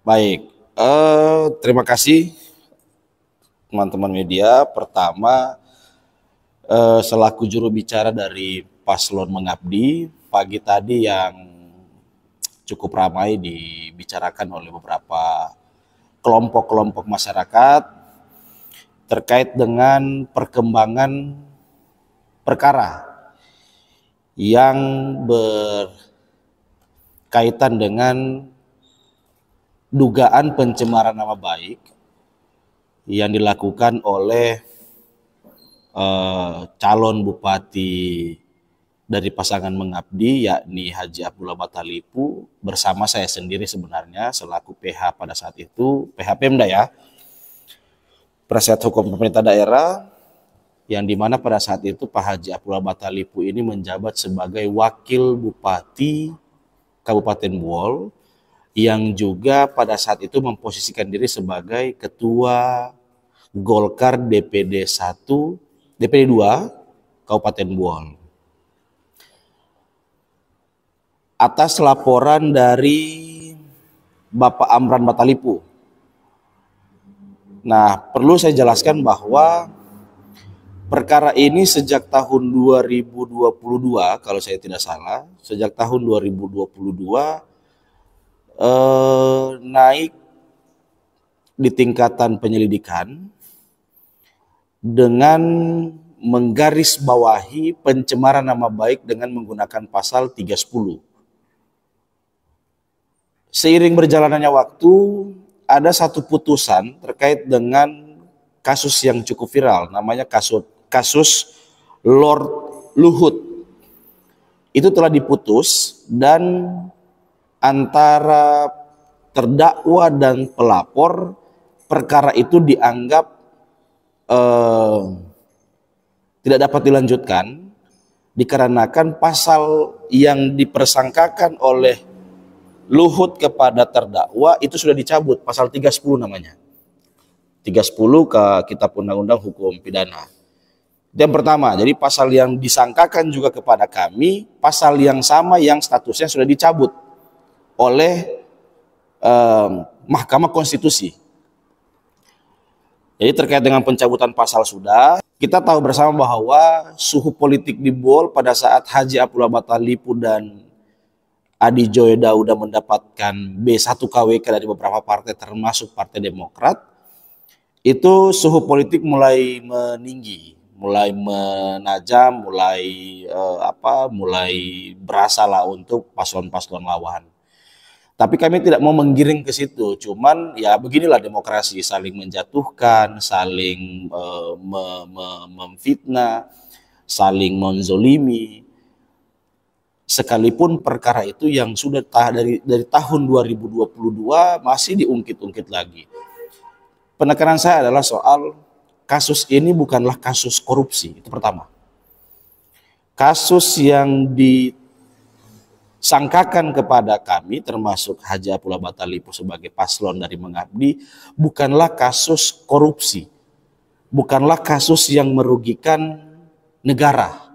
Baik, terima kasih teman-teman media. Pertama, selaku juru bicara dari Paslon Mengabdi, pagi tadi yang cukup ramai dibicarakan oleh beberapa kelompok-kelompok masyarakat terkait dengan perkembangan perkara yang berkaitan dengan dugaan pencemaran nama baik yang dilakukan oleh calon bupati dari pasangan Mengabdi, yakni Haji Abdullah Batalippu, bersama saya sendiri sebenarnya selaku PH pada saat itu, PH Pemda ya, Penasihat Hukum Pemerintah Daerah, yang dimana pada saat itu Pak Haji Abdullah Batalippu ini menjabat sebagai Wakil Bupati Kabupaten Buol, yang juga pada saat itu memposisikan diri sebagai Ketua Golkar DPD 1, DPD 2 Kabupaten Buol. Atas laporan dari Bapak Amran Batalippu. Nah, perlu saya jelaskan bahwa perkara ini sejak tahun 2022, kalau saya tidak salah, sejak tahun 2022 naik di tingkatan penyelidikan dengan menggarisbawahi pencemaran nama baik dengan menggunakan pasal 310. Seiring berjalannya waktu, ada satu putusan terkait dengan kasus yang cukup viral, namanya kasus Lord Luhut. Itu telah diputus dan antara terdakwa dan pelapor, perkara itu dianggap tidak dapat dilanjutkan dikarenakan pasal yang dipersangkakan oleh Luhut kepada terdakwa itu sudah dicabut, pasal 310 namanya. 310 ke Kitab Undang-Undang Hukum Pidana. Yang pertama, jadi pasal yang disangkakan juga kepada kami, pasal yang sama yang statusnya sudah dicabut oleh Mahkamah Konstitusi. Jadi terkait dengan pencabutan pasal sudah, kita tahu bersama bahwa suhu politik di Buol pada saat Haji Abdullah Batalippu dan Adi Joyo Dauda mendapatkan B1 KWK dari beberapa partai termasuk Partai Demokrat, itu suhu politik mulai meninggi, mulai menajam, mulai berasa lah untuk paslon-paslon lawan. Tapi kami tidak mau menggiring ke situ, cuman ya beginilah demokrasi, saling menjatuhkan, saling memfitnah, saling menzolimi. Sekalipun perkara itu yang sudah dari tahun 2022 masih diungkit-ungkit lagi. Penekanan saya adalah soal kasus ini bukanlah kasus korupsi, itu pertama. Kasus yang disangkakan kepada kami termasuk Haji Abdullah Batalippu sebagai paslon dari Mengabdi bukanlah kasus korupsi. Bukanlah kasus yang merugikan negara.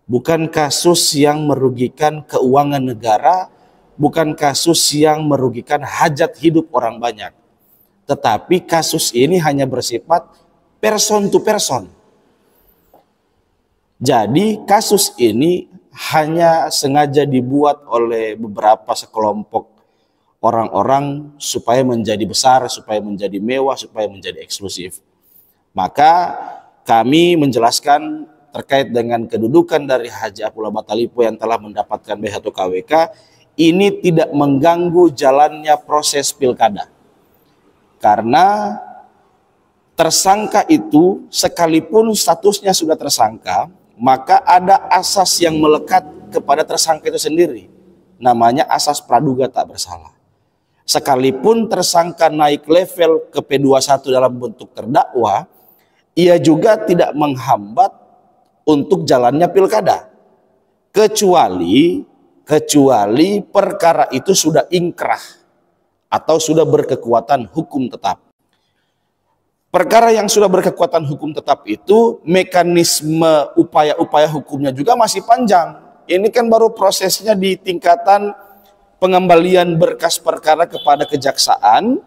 Bukan kasus yang merugikan keuangan negara, bukan kasus yang merugikan hajat hidup orang banyak. Tetapi kasus ini hanya bersifat person to person. Jadi kasus ini hanya sengaja dibuat oleh beberapa sekelompok orang-orang supaya menjadi besar, supaya menjadi mewah, supaya menjadi eksklusif. Maka kami menjelaskan terkait dengan kedudukan dari Haji Abdullah Batalippu yang telah mendapatkan B1 KWK, ini tidak mengganggu jalannya proses pilkada. Karena tersangka itu sekalipun statusnya sudah tersangka, maka ada asas yang melekat kepada tersangka itu sendiri. Namanya asas praduga tak bersalah. Sekalipun tersangka naik level ke P21 dalam bentuk terdakwa, ia juga tidak menghambat untuk jalannya pilkada, kecuali perkara itu sudah ingkrah atau sudah berkekuatan hukum tetap. Perkara yang sudah berkekuatan hukum tetap itu mekanisme upaya-upaya hukumnya juga masih panjang. Ini kan baru prosesnya di tingkatan pengembalian berkas perkara kepada kejaksaan,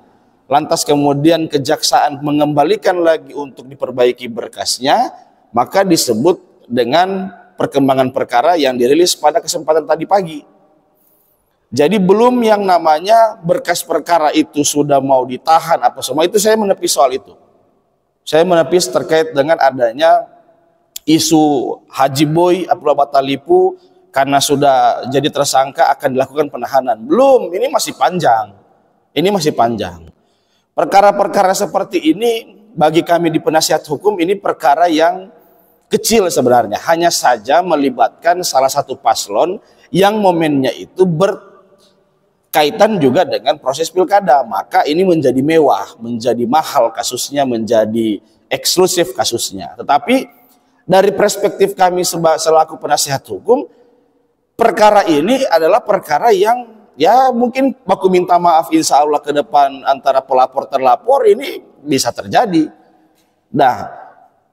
lantas kemudian kejaksaan mengembalikan lagi untuk diperbaiki berkasnya, maka disebut dengan perkembangan perkara yang dirilis pada kesempatan tadi pagi. Jadi belum yang namanya berkas perkara itu sudah mau ditahan apa semua, itu saya menepis soal itu. Saya menepis terkait dengan adanya isu Haji Boy Abdullah Batalipu karena sudah jadi tersangka akan dilakukan penahanan. Belum, ini masih panjang. Ini masih panjang. Perkara-perkara seperti ini bagi kami di penasihat hukum ini perkara yang kecil sebenarnya. Hanya saja melibatkan salah satu paslon yang momennya itu kaitan juga dengan proses pilkada, maka ini menjadi mewah, menjadi mahal kasusnya, menjadi eksklusif kasusnya. Tetapi dari perspektif kami selaku penasihat hukum, perkara ini adalah perkara yang ya mungkin baku minta maaf insya Allah ke depan antara pelapor terlapor ini bisa terjadi. Nah,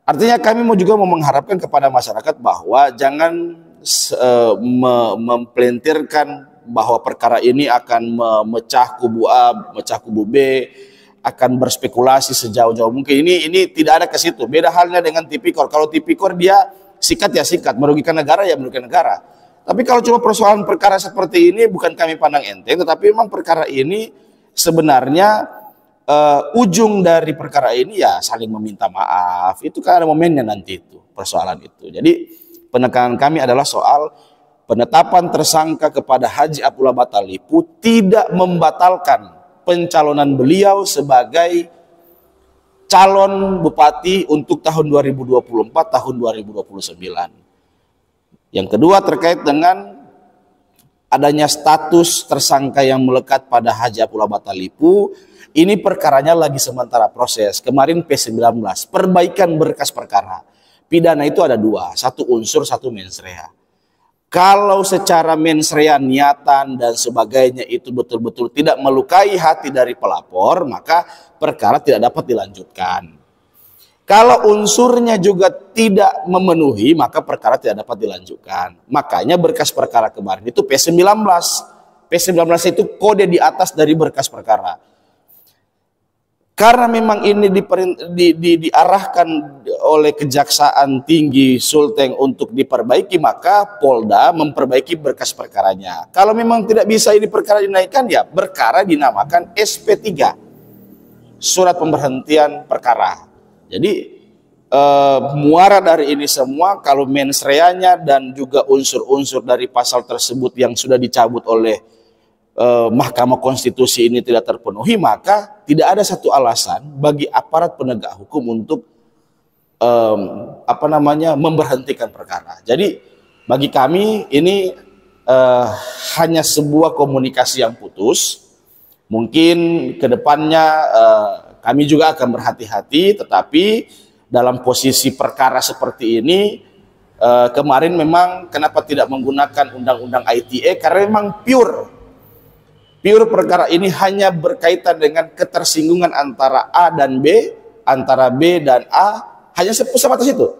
artinya kami juga mau mengharapkan kepada masyarakat bahwa jangan mempelintirkan bahwa perkara ini akan memecah kubu A, memecah kubu B, akan berspekulasi sejauh-jauh mungkin. Ini tidak ada ke situ. Beda halnya dengan tipikor. Kalau tipikor dia sikat ya sikat, merugikan negara ya merugikan negara. Tapi kalau cuma persoalan perkara seperti ini bukan kami pandang enteng, tetapi memang perkara ini sebenarnya ujung dari perkara ini ya saling meminta maaf. Itu kan ada momennya nanti itu persoalan itu. Jadi penekanan kami adalah soal penetapan tersangka kepada Haji Abdullah Batalipu tidak membatalkan pencalonan beliau sebagai calon bupati untuk tahun 2024, tahun 2029. Yang kedua terkait dengan adanya status tersangka yang melekat pada Haji Abdullah Batalipu, ini perkaranya lagi sementara proses. Kemarin P19, perbaikan berkas perkara. Pidana itu ada dua, satu unsur, satu mens rea. Kalau secara mens rea niatan dan sebagainya itu betul-betul tidak melukai hati dari pelapor, maka perkara tidak dapat dilanjutkan. Kalau unsurnya juga tidak memenuhi, maka perkara tidak dapat dilanjutkan. Makanya berkas perkara kemarin itu P19. P19 itu kode di atas dari berkas perkara. Karena memang ini diarahkan oleh Kejaksaan Tinggi Sulteng untuk diperbaiki, maka Polda memperbaiki berkas perkaranya. Kalau memang tidak bisa ini perkara dinaikkan, ya perkara dinamakan SP3, surat pemberhentian perkara. Jadi muara dari ini semua, kalau mens rea-nya dan juga unsur-unsur dari pasal tersebut yang sudah dicabut oleh Mahkamah Konstitusi ini tidak terpenuhi, maka tidak ada satu alasan bagi aparat penegak hukum untuk memberhentikan perkara. Jadi bagi kami ini hanya sebuah komunikasi yang putus. Mungkin kedepannya kami juga akan berhati-hati, tetapi dalam posisi perkara seperti ini kemarin memang kenapa tidak menggunakan undang-undang ITE, karena memang pure perkara ini hanya berkaitan dengan ketersinggungan antara A dan B, antara B dan A, hanya sebatas itu.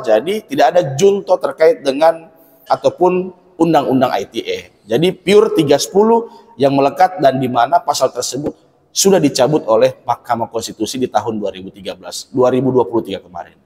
Jadi tidak ada junto terkait dengan ataupun undang-undang ITE. Jadi pure 310 yang melekat dan di mana pasal tersebut sudah dicabut oleh Mahkamah Konstitusi di tahun 2023 kemarin.